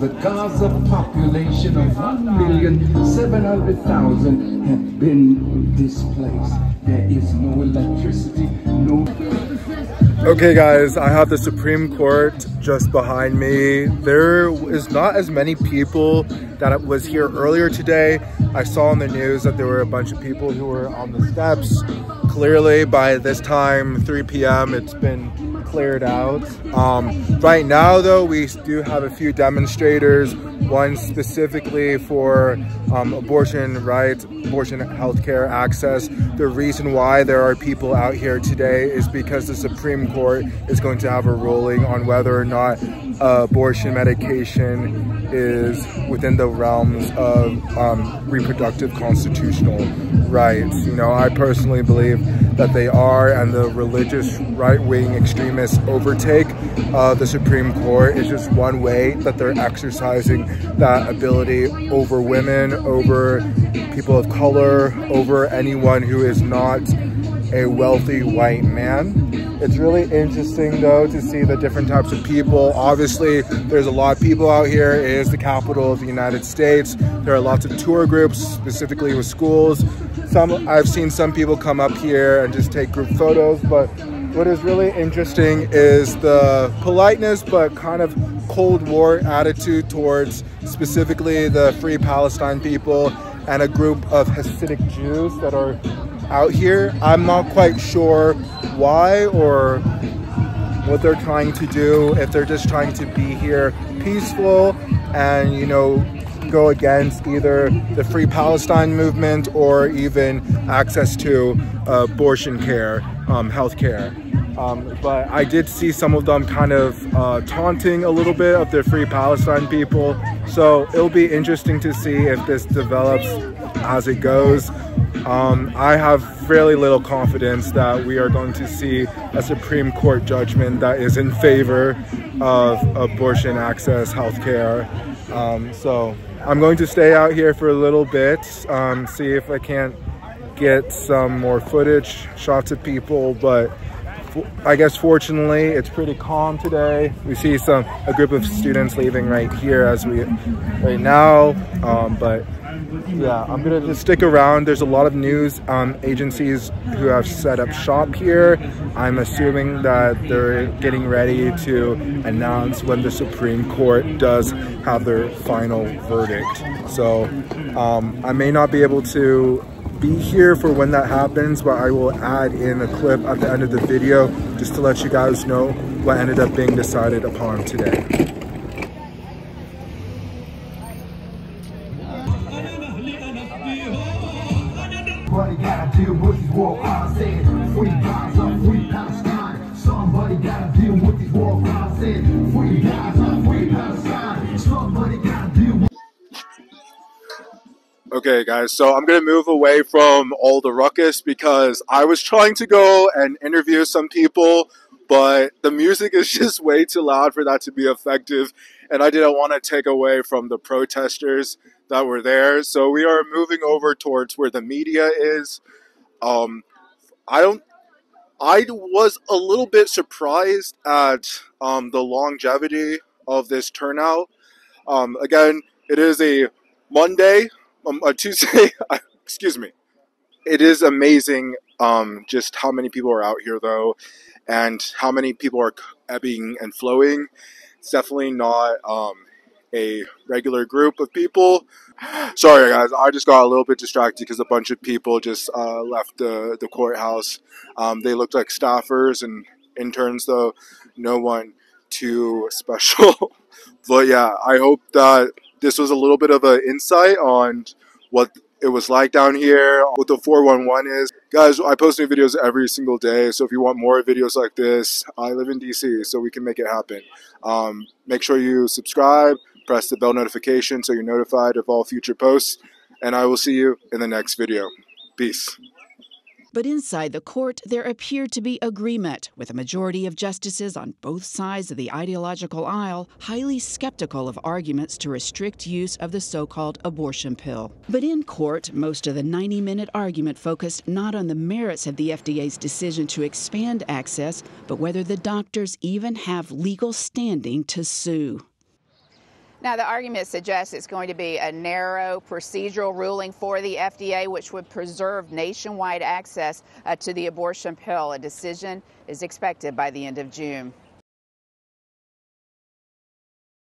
The Gaza population of 1,700,000 have been displaced. There is no electricity, no... Okay guys, I have the Supreme Court just behind me. There is not as many people that was here earlier today. I saw on the news that there were a bunch of people who were on the steps. Clearly by this time, 3 p.m., it's been cleared out. Right now though, we do have a few demonstrators, one specifically for abortion rights, abortion healthcare access. The reason why there are people out here today is because the Supreme Court is going to have a ruling on whether or not abortion medication is within the realms of reproductive constitutional rights. You know, I personally believe that they are, and the religious right-wing extremists overtake the Supreme Court is just one way that they're exercising that ability over women, over people of color, over anyone who is not a wealthy white man. It's really interesting though to see the different types of people. Obviously there's a lot of people out here. It is the capital of the United States. There are lots of tour groups, specifically with schools. I've seen some people come up here and just take group photos, but what is really interesting is the politeness but kind of Cold War attitude towards specifically the Free Palestine people and a group of Hasidic Jews that are out here. I'm not quite sure why or what they're trying to do, if they're just trying to be here peaceful and, you know, go against either the Free Palestine movement or even access to abortion care, health care. But I did see some of them kind of taunting a little bit of the Free Palestine people. So it'll be interesting to see if this develops as it goes. I have fairly little confidence that we are going to see a Supreme Court judgment that is in favor of abortion access, healthcare. So I'm going to stay out here for a little bit, see if I can't get some more footage, shots of people, but I guess fortunately it's pretty calm today. We see a group of students leaving right here right now, but yeah, I'm gonna just stick around. There's a lot of news agencies who have set up shop here. I'm assuming that they're getting ready to announce when the Supreme Court does have their final verdict. So I may not be able to be here for when that happens, but I will add in a clip at the end of the video just to let you guys know what ended up being decided upon today. Somebody gotta deal with these war crimes, saying free Gaza, free Palestine. Somebody gotta deal with these war crimes, saying free Gaza, free Palestine. Somebody gotta deal with... Okay guys, so I'm gonna move away from all the ruckus because I was trying to go and interview some people, but the music is just way too loud for that to be effective, and I didn't want to take away from the protesters that were there. So we are moving over towards where the media is. I was a little bit surprised at the longevity of this turnout. Again, it is a Monday, a Tuesday, excuse me. It is amazing just how many people are out here though, and how many people are ebbing and flowing. It's definitely not a regular group of people. Sorry guys, I just got a little bit distracted because a bunch of people just left the courthouse. They looked like staffers and interns though, no one too special. But yeah, I hope that this was a little bit of an insight on what it was like down here, what the 411 is. Guys, I post new videos every single day, so if you want more videos like this, I live in DC, so we can make it happen. Make sure you subscribe, press the bell notification so you're notified of all future posts, and I will see you in the next video. Peace. But inside the court, there appeared to be agreement, with a majority of justices on both sides of the ideological aisle highly skeptical of arguments to restrict use of the so-called abortion pill. But in court, most of the 90-minute argument focused not on the merits of the FDA's decision to expand access, but whether the doctors even have legal standing to sue. Now, the argument suggests it's going to be a narrow procedural ruling for the FDA, which would preserve nationwide access to the abortion pill. A decision is expected by the end of June.